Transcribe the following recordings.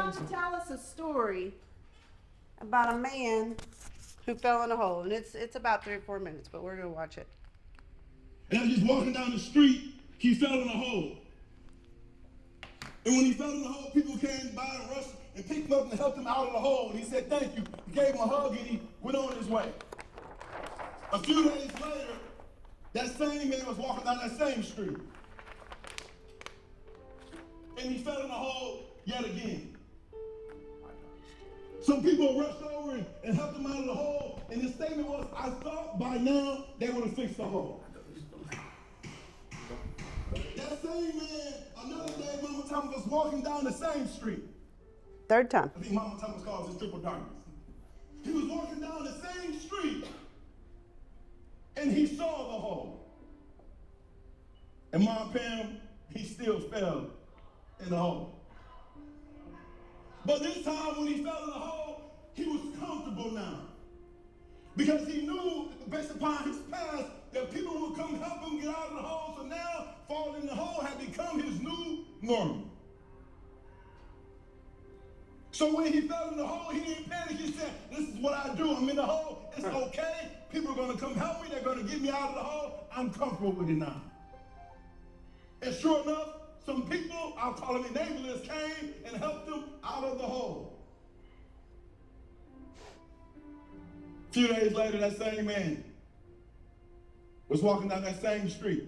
going to tell us a story about a man who fell in a hole. And it's about 3 or 4 minutes, but we're going to watch it. And as he's walking down the street, he fell in a hole. And when he fell in the hole, people came by and rushed and picked him up and helped him out of the hole. And he said, thank you. He gave him a hug and he went on his way. A few days later, that same man was walking down that same street. And he fell in the hole yet again. Some people rushed over and helped him out of the hole. And his statement was, I thought by now they would have fixed the hole. That same man, another day, Mama Thomas was walking down the same street. Third time. I think Mama Thomas calls this triple darkness. He was walking down the same street, and he saw the hole. And Mom Pam, he still fell in the hole. But this time when he fell in the hole, he was comfortable now. Because he knew, based upon his past, that people would come help him get out of the hole. So now, falling in the hole had become his new normal. So when he fell in the hole, he didn't panic. He said, this is what I do. I'm in the hole. It's okay. People are going to come help me. They're going to get me out of the hole. I'm comfortable with it now. And sure enough, some people, I'll call them enablers, came and helped him out of the hole. A few days later, that same man was walking down that same street.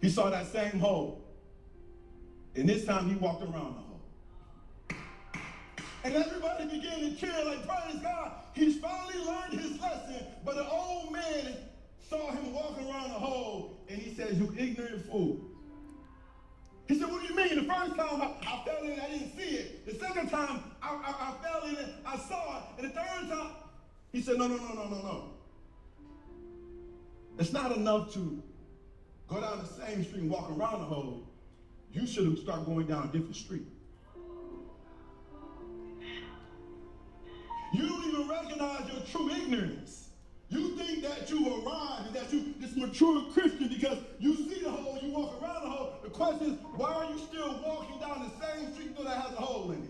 He saw that same hole. And this time he walked around the hole. And everybody began to cheer like, praise God, he's finally learned his lesson. But the old man saw him walking around the hole and he says, you ignorant fool. He said, what do you mean? The first time I fell in it, I didn't see it. The second time I fell in it, I saw it. And the third time, he said, no. It's not enough to go down the same street and walk around the hole. You should start going down a different street. You don't even recognize your true ignorance. You think that you arrived and that you this mature Christian because you see the hole, you walk around the hole. The question is, why are you still walking down the same street that has a hole in it?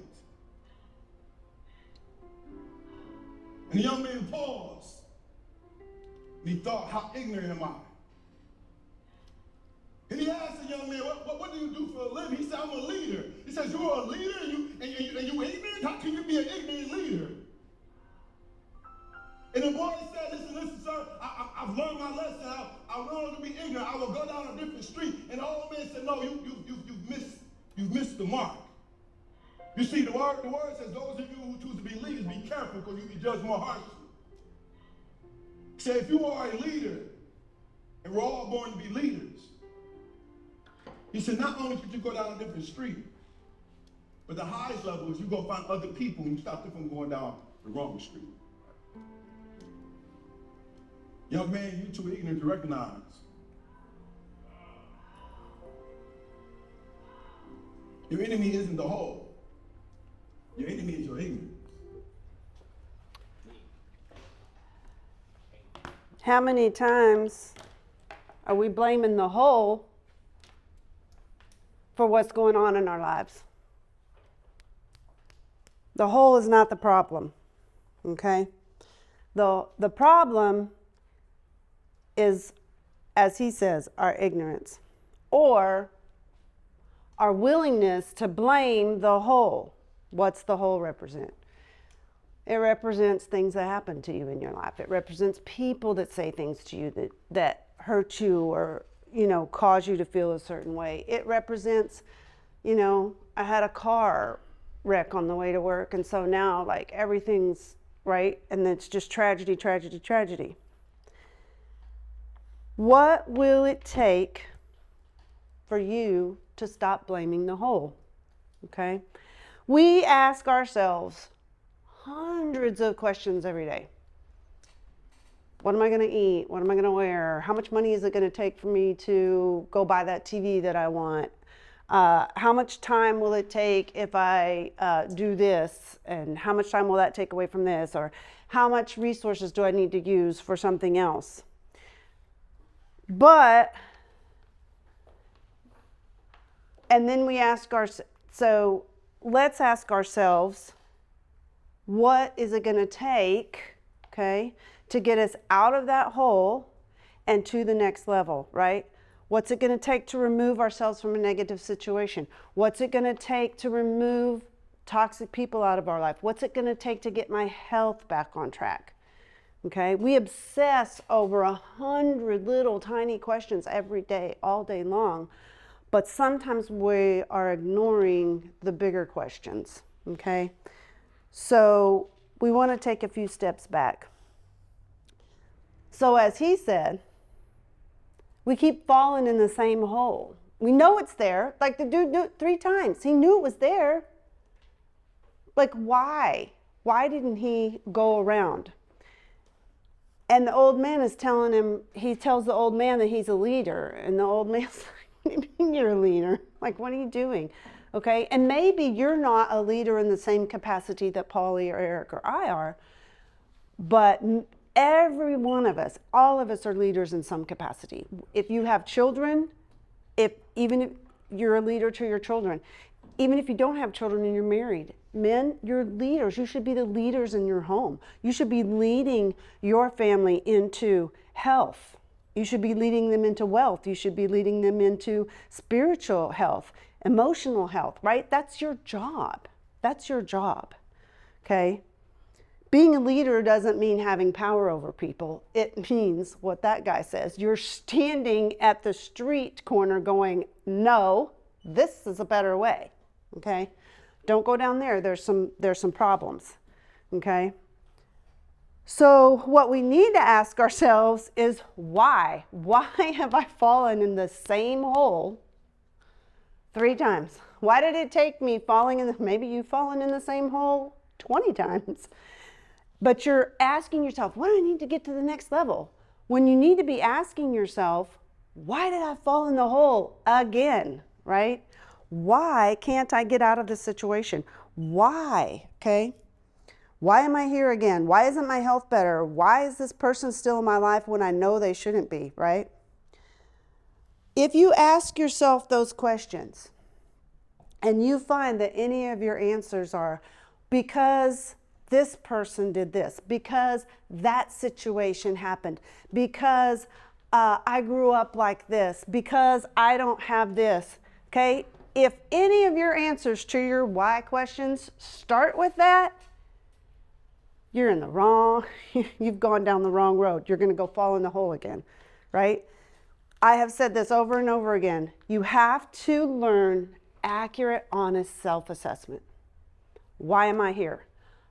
And the young man paused. And he thought, how ignorant am I? And he asked the young man, what do you do for a living? He said, I'm a leader. He says, you're a leader and you ignorant? How can you be an ignorant leader? And the boy said, listen, sir, I've learned my lesson. I learned to be ignorant. I will go down a different street. And the old man said, no, you've missed the mark. You see, the word says, those of you who choose to be leaders, be careful because you'll be judged more harshly. He said, if you are a leader, and we're all born to be leaders, he said, not only should you go down a different street, but the highest level is you go find other people and you stop them from going down the wrong street. Young man, you're too ignorant to recognize. Your enemy isn't the hole. Your enemy is your ignorance. How many times are we blaming the hole for what's going on in our lives? The hole is not the problem, okay? The problem is, as he says, our ignorance or our willingness to blame the hole. What's the hole represent? It represents things that happen to you in your life. It represents people that say things to you that hurt you or, cause you to feel a certain way. It represents, I had a car wreck on the way to work, and so now, everything's right, and it's just tragedy, tragedy, tragedy. What will it take for you to stop blaming the hole? Okay? We ask ourselves hundreds of questions every day. What am I going to eat? What am I going to wear? How much money is it going to take for me to go buy that TV that I want? How much time will it take if I do this? And how much time will that take away from this? Or how much resources do I need to use for something else? And then we ask ourselves, so let's ask ourselves, what is it going to take, okay, to get us out of that hole and to the next level, right? What's it going to take to remove ourselves from a negative situation? What's it going to take to remove toxic people out of our life? What's it going to take to get my health back on track? Okay, we obsess over 100 little tiny questions every day, all day long, but sometimes we are ignoring the bigger questions, okay? So we want to take a few steps back. So as he said, we keep falling in the same hole. We know it's there. Like the dude knew it 3 times. He knew it was there. Like, why? Why didn't he go around? And the old man is telling him, he tells the old man that he's a leader. And the old man's like, what do you mean you're a leader? Like, what are you doing? Okay, and maybe you're not a leader in the same capacity that Polly or Eric or I are, but every one of us, all of us are leaders in some capacity. If you have children, even if you're a leader to your children, even if you don't have children and you're married, men, you're leaders. You should be the leaders in your home. You should be leading your family into health. You should be leading them into wealth. You should be leading them into spiritual health, emotional health, right? That's your job. That's your job, okay? Being a leader doesn't mean having power over people. It means what that guy says. You're standing at the street corner going, no, this is a better way, okay? Don't go down there. There's some problems, okay? So what we need to ask ourselves is why? Why have I fallen in the same hole 3 times? Why did it take me falling in maybe you've fallen in the same hole 20 times. But you're asking yourself, what do I need to get to the next level? When you need to be asking yourself, why did I fall in the hole again, right? Why can't I get out of this situation? Why, okay? Why am I here again? Why isn't my health better? Why is this person still in my life when I know they shouldn't be, right? If you ask yourself those questions and you find that any of your answers are because this person did this, because that situation happened, because I grew up like this, because I don't have this, okay? If any of your answers to your why questions start with that, you're in the wrong, you've gone down the wrong road. You're going to go fall in the hole again, right? I have said this over and over again. You have to learn accurate, honest self-assessment. Why am I here?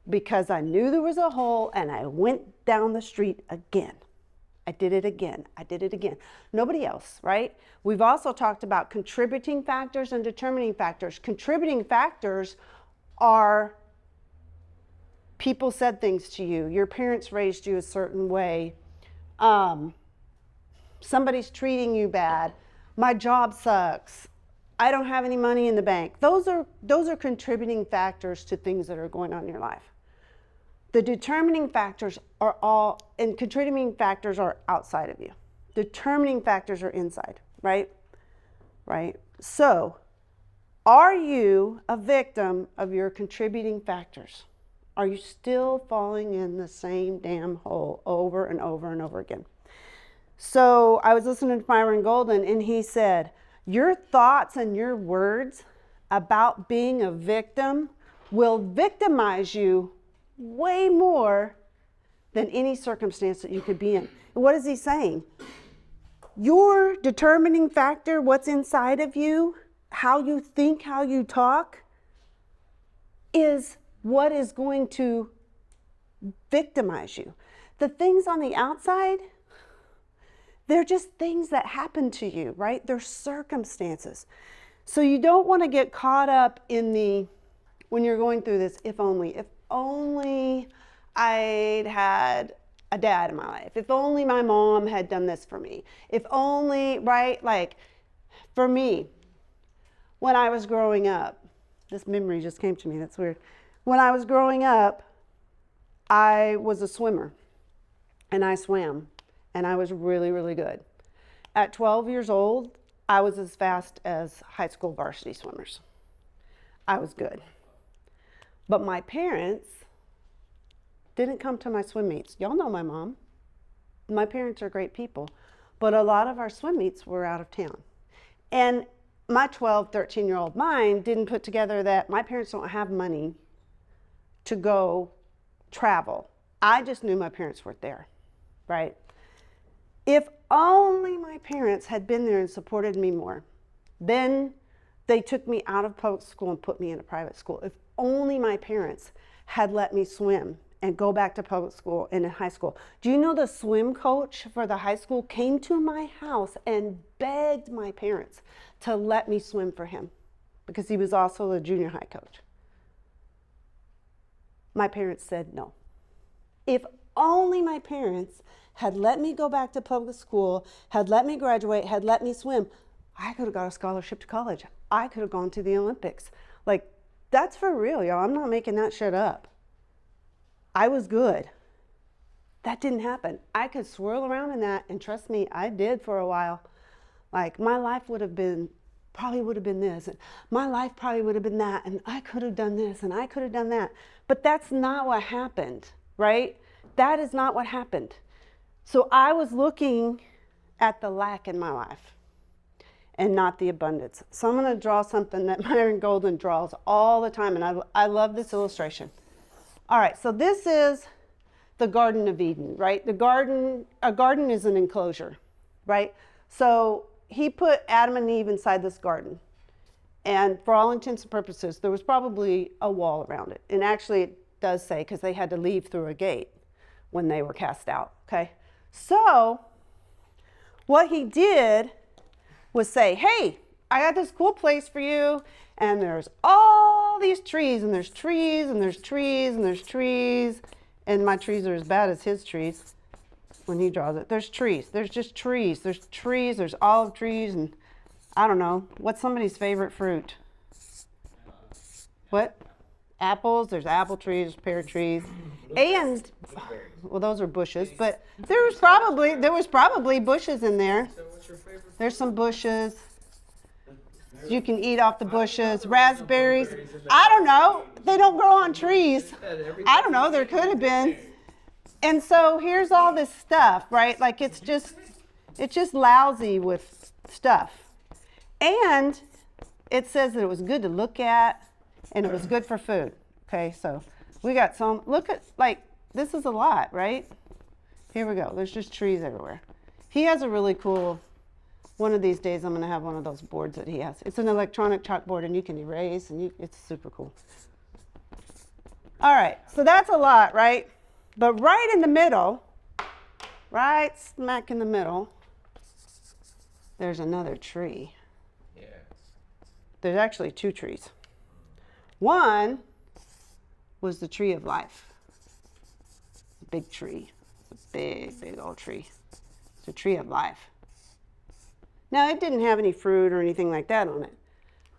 Because I knew there was a hole and I went down the street again. I did it again. I did it again. Nobody else, right? We've also talked about contributing factors and determining factors. Contributing factors are people said things to you. Your parents raised you a certain way. Somebody's treating you bad. My job sucks. I don't have any money in the bank. Those are contributing factors to things that are going on in your life. The determining factors are all, and contributing factors are outside of you. Determining factors are inside, right? Right? So, are you a victim of your contributing factors? Are you still falling in the same damn hole over and over and over again? So, I was listening to Myron Golden and he said, your thoughts and your words about being a victim will victimize you way more than any circumstance that you could be in. And what is he saying? Your determining factor, what's inside of you, how you think, how you talk, is what is going to victimize you. The things on the outside, they're just things that happen to you, right? They're circumstances. So you don't want to get caught up in when you're going through this, if only I'd had a dad in my life. If only my mom had done this for me. If only, right? Like for me, when I was growing up, this memory just came to me, that's weird. When I was growing up, I was a swimmer and I swam and I was really, really good. At 12 years old, I was as fast as high school varsity swimmers. I was good. But my parents didn't come to my swim meets. Y'all know my mom. My parents are great people. But a lot of our swim meets were out of town. And my 12, 13-year-old mind didn't put together that my parents don't have money to go travel. I just knew my parents weren't there, right? If only my parents had been there and supported me more. Then they took me out of public school and put me in a private school. If only my parents had let me swim and go back to public school and in high school. Do you know the swim coach for the high school came to my house and begged my parents to let me swim for him because he was also a junior high coach? My parents said no. If only my parents had let me go back to public school, had let me graduate, had let me swim, I could have got a scholarship to college. I could have gone to the Olympics. Like, that's for real, y'all. I'm not making that shit up. I was good. That didn't happen. I could swirl around in that, and trust me, I did for a while. Like, my life probably would have been this, and my life probably would have been that, and I could have done this, and I could have done that. But that's not what happened, right? That is not what happened. So I was looking at the lack in my life and not the abundance. So I'm going to draw something that Myron Golden draws all the time, and I love this illustration. All right, so this is the Garden of Eden, right? A garden is an enclosure, right? So he put Adam and Eve inside this garden. And for all intents and purposes, there was probably a wall around it. And actually it does say, because they had to leave through a gate when they were cast out, okay? So what he did was say, hey, I got this cool place for you, and there's all these trees, and there's trees, and there's trees, and there's trees, and my trees are as bad as his trees when he draws it. There's trees. There's just trees. There's trees. There's olive trees, and I don't know. What's somebody's favorite fruit? What? Apples. There's apple trees, pear trees, and well, those are bushes. But there was probably bushes in there. There's some bushes. You can eat off the bushes. Raspberries. I don't know. They don't grow on trees. I don't know. There could have been. And so here's all this stuff, right? Like it's just lousy with stuff. And it says that it was good to look at and it was good for food. Okay, so we got some, look at, like, this is a lot, right? Here we go. There's just trees everywhere. He has a really cool, one of these days I'm going to have one of those boards that he has. It's an electronic chalkboard and you can erase and it's super cool. All right, so that's a lot, right? But right in the middle, right smack in the middle, there's another tree. Yeah. There's actually two trees. One was the tree of life. A big tree. It's a big, big old tree. It's a tree of life. Now, it didn't have any fruit or anything like that on it.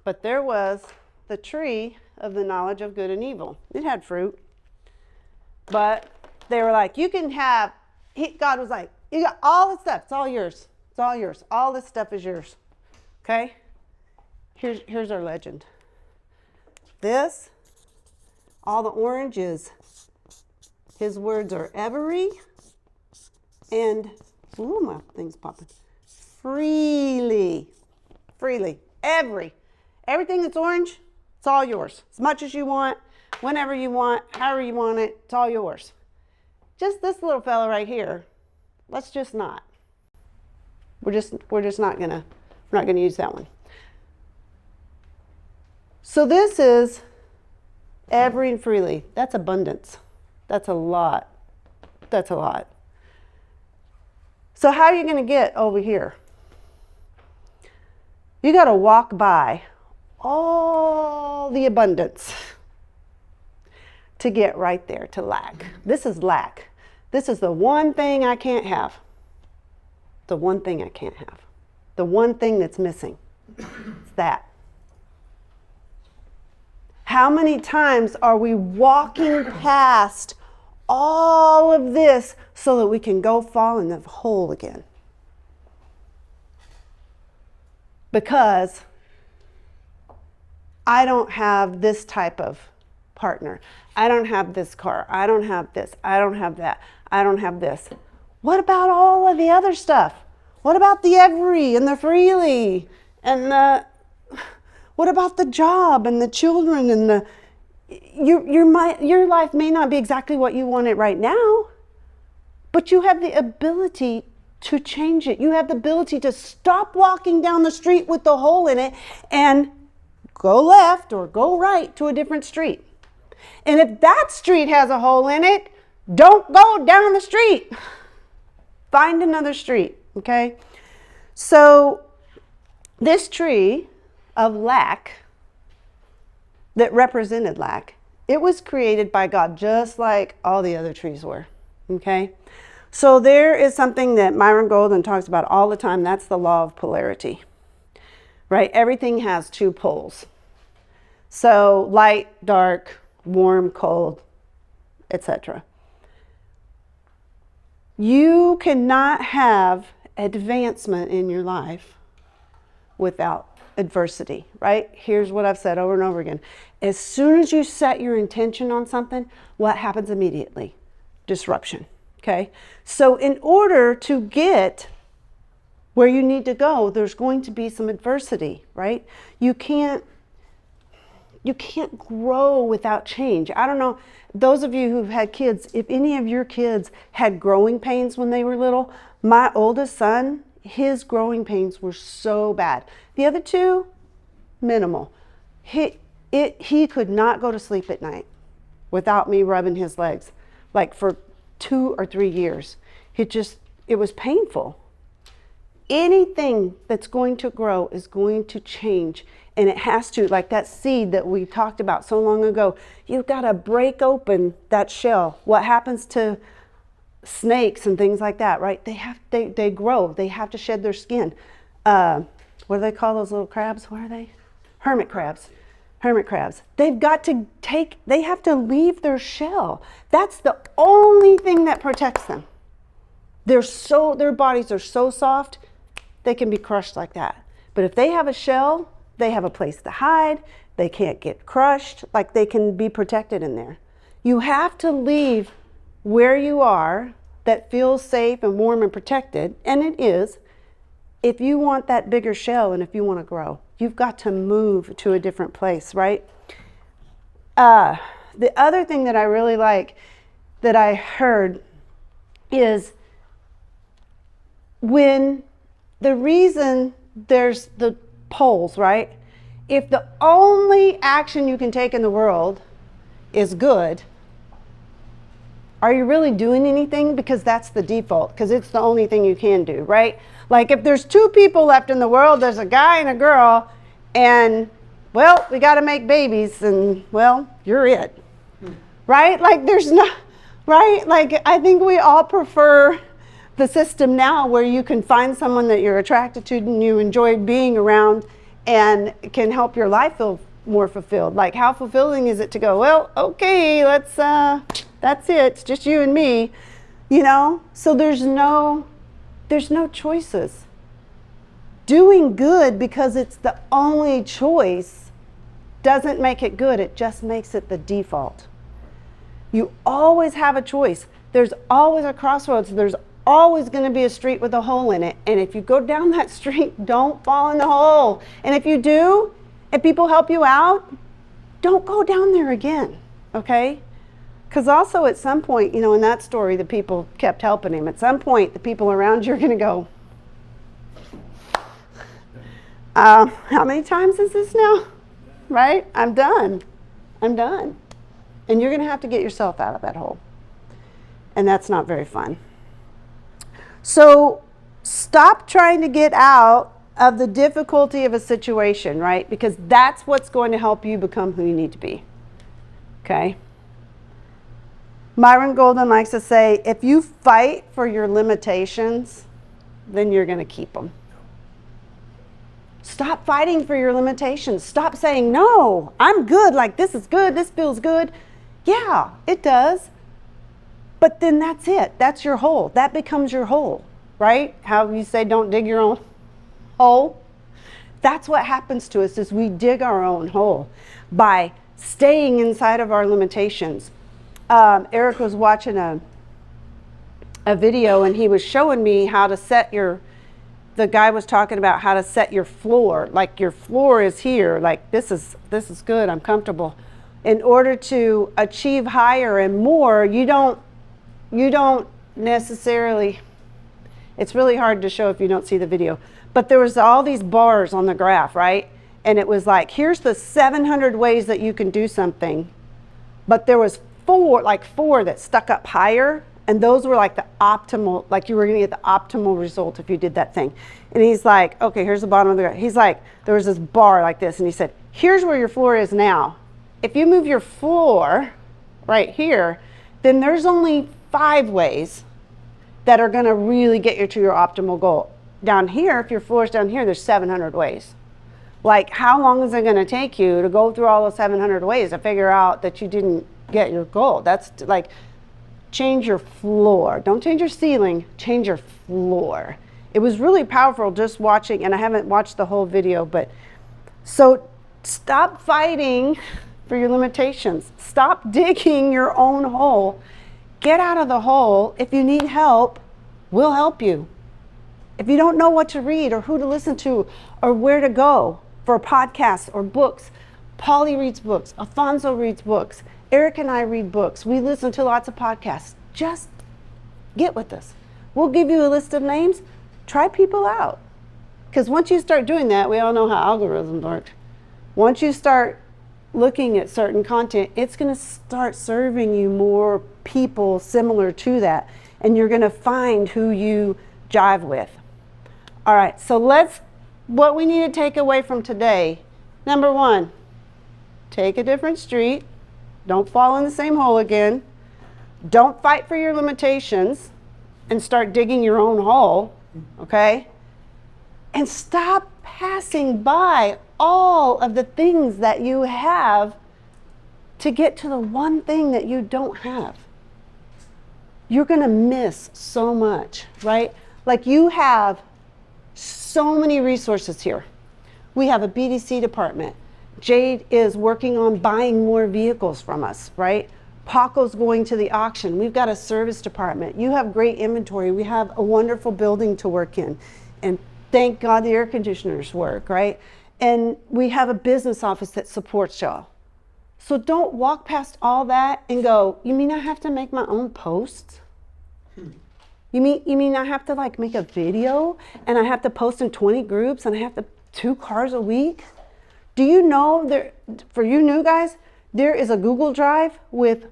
But there was the tree of the knowledge of good and evil. It had fruit. But they were like, you can have, God was like, you got all this stuff. It's all yours. It's all yours. All this stuff is yours. Okay? Here's our legend. This, all the oranges, his words are every and, ooh, my thing's popping. Freely. Freely. Everything that's orange, it's all yours. As much as you want, whenever you want, however you want it, it's all yours. Just this little fella right here, let's just not. We're just not gonna use that one. So this is every and freely. That's abundance. That's a lot. That's a lot. So how are you going to get over here? You got to walk by all the abundance to get right there to lack. This is lack. This is the one thing I can't have. The one thing I can't have. The one thing that's missing. It's that. How many times are we walking past all of this so that we can go fall in the hole again? Because I don't have this type of partner. I don't have this car. I don't have this. I don't have that. I don't have this. What about all of the other stuff? What about the every and the freely and the, what about the job and the children and the, your life may not be exactly what you want it right now, but you have the ability to change it. You have the ability to stop walking down the street with the hole in it and go left or go right to a different street. And if that street has a hole in it, don't go down the street. Find another street, okay? So this tree of lack that represented lack, it was created by God just like all the other trees were, okay? So there is something that Myron Golden talks about all the time. That's the law of polarity, right? Everything has two poles. So light, dark, warm, cold, etc. You cannot have advancement in your life without adversity, right? Here's what I've said over and over again. As soon as you set your intention on something, what happens immediately? Disruption, okay? So in order to get where you need to go, there's going to be some adversity, right? You can't grow without change. I don't know, those of you who've had kids, if any of your kids had growing pains when they were little, my oldest son, his growing pains were so bad. The other two, minimal. He could not go to sleep at night without me rubbing his legs, like for 2 or 3 years. It was painful. Anything that's going to grow is going to change, and it has to, like that seed that we talked about so long ago. You've got to break open that shell. What happens to snakes and things like that, right? They grow. They have to shed their skin. What do they call those little crabs? What are they? Hermit crabs. Hermit crabs. They have to leave their shell. That's the only thing that protects them. Their bodies are so soft, they can be crushed like that. But if they have a shell, they have a place to hide. They can't get crushed. Like, they can be protected in there. You have to leave where you are that feels safe and warm and protected, and it is, if you want that bigger shell and if you want to grow. You've got to move to a different place, right? The other thing that I really like that I heard is when the reason there's the poles, right? If the only action you can take in the world is good, are you really doing anything? Because that's the default, because it's the only thing you can do, right? Like if there's 2 people left in the world, there's a guy and a girl, and well, we got to make babies, and well, you're it, right? Like there's not, right? Like I think we all prefer the system now where you can find someone that you're attracted to and you enjoy being around and can help your life feel more fulfilled. Like, how fulfilling is it to go, well, okay, that's it, it's just you and me, you know? So there's no choices. Doing good because it's the only choice doesn't make it good, it just makes it the default. You always have a choice. There's always a crossroads. There's always going to be a street with a hole in it. And if you go down that street, don't fall in the hole. And if you do, and people help you out, don't go down there again, okay? Because also at some point, you know, in that story, the people kept helping him. At some point, the people around you are going to go, how many times is this now? Right? I'm done. And you're going to have to get yourself out of that hole. And that's not very fun. So stop trying to get out of the difficulty of a situation, right? Because that's what's going to help you become who you need to be. Okay? Myron Golden likes to say, if you fight for your limitations, then you're going to keep them. Stop fighting for your limitations. Stop saying, no, I'm good, like this is good, this feels good. Yeah, it does. But then that's it. That's your hole. That becomes your hole, right? How you say don't dig your own hole. That's what happens to us is we dig our own hole by staying inside of our limitations. Eric was watching a video, and he was showing me how to set the guy was talking about how to set your floor. Like your floor is here, like this is good, I'm comfortable. In order to achieve higher and more, you don't necessarily, it's really hard to show if you don't see the video, but there was all these bars on the graph, right? And it was like, here's the 700 ways that you can do something, but there was four that stuck up higher, and those were like the optimal, like you were gonna get the optimal result if you did that thing. And he's like, okay, here's the bottom of the graph. He's like, there was this bar like this, and he said, here's where your floor is now. If you move your floor right here, then there's only 5 ways that are gonna really get you to your optimal goal. Down here, if your floor is down here, there's 700 ways. Like, how long is it gonna take you to go through all those 700 ways to figure out that you didn't get your goal? That's like, change your floor. Don't change your ceiling, change your floor. It was really powerful just watching, and I haven't watched the whole video, but so stop fighting for your limitations. Stop digging your own hole. Get out of the hole. If you need help, we'll help you. If you don't know what to read or who to listen to or where to go for podcasts or books, Polly reads books, Alfonso reads books, Eric and I read books. We listen to lots of podcasts. Just get with us. We'll give you a list of names. Try people out. Because once you start doing that, we all know how algorithms work. Once you start looking at certain content, it's going to start serving you more people similar to that, and you're going to find who you jive with. All right, so what we need to take away from today, number 1, take a different street. Don't fall in the same hole again. Don't fight for your limitations and start digging your own hole, okay? And stop passing by all of the things that you have to get to the one thing that you don't have. You're gonna miss so much, right? Like, you have so many resources here. We have a BDC department. Jade is working on buying more vehicles from us, right? Paco's going to the auction. We've got a service department. You have great inventory. We have a wonderful building to work in. And thank God the air conditioners work, right? And we have a business office that supports y'all. So don't walk past all that and go, you mean I have to make my own posts? You mean I have to like make a video and I have to post in 20 groups and I have to 2 cars a week? Do you know there, for you new guys, there is a Google Drive with,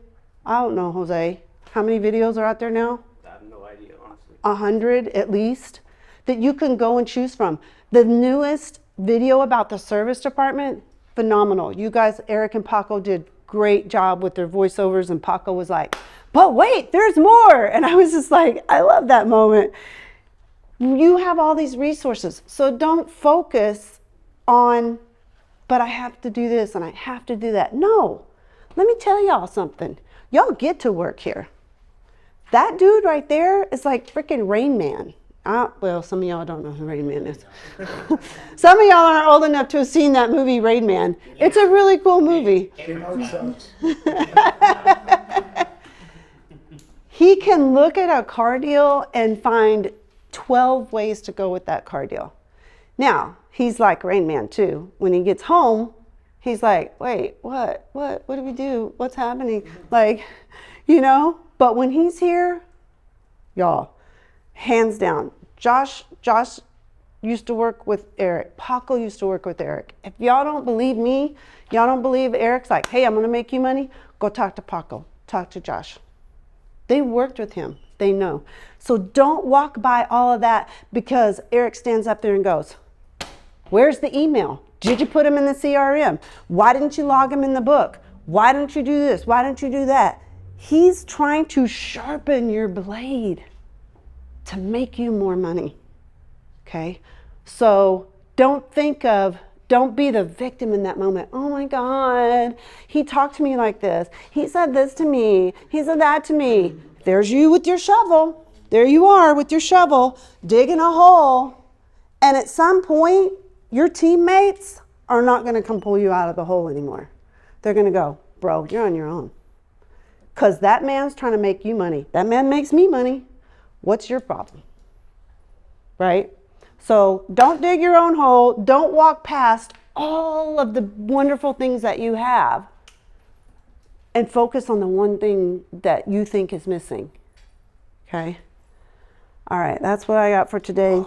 I don't know, Jose, how many videos are out there now? I have no idea, honestly. 100 at least that you can go and choose from. The newest video about the service department, phenomenal. You guys, Eric and Paco did great job with their voiceovers, and Paco was like, but wait, there's more. And I was just like, I love that moment. You have all these resources, so don't focus on, but I have to do this and I have to do that. No, let me tell y'all something. Y'all get to work here. That dude right there is like freaking Rain Man. Well, some of y'all don't know who Rain Man is. Some of y'all aren't old enough to have seen that movie, Rain Man. It's a really cool movie. He can look at a car deal and find 12 ways to go with that car deal. Now, he's like Rain Man too. When he gets home, he's like, wait, what do we do? What's happening? Like, you know, but when he's here, y'all, hands down, Josh used to work with Eric. Paco used to work with Eric. If y'all don't believe me, y'all don't believe Eric's like, hey, I'm going to make you money, go talk to Paco, talk to Josh. They worked with him. They know. So don't walk by all of that because Eric stands up there and goes, where's the email? Did you put him in the CRM? Why didn't you log him in the book? Why don't you do this? Why don't you do that? He's trying to sharpen your blade to make you more money, okay? So don't be the victim in that moment. Oh my God, he talked to me like this. He said this to me. He said that to me. There's you with your shovel. There you are with your shovel, digging a hole. And at some point, your teammates are not gonna come pull you out of the hole anymore. they're going to go, bro, you're on your own. Because that man's trying to make you money. That man makes me money. What's your problem? Right? So don't dig your own hole. Don't walk past all of the wonderful things that you have and focus on the one thing that you think is missing. Okay? All right, that's what I got for today.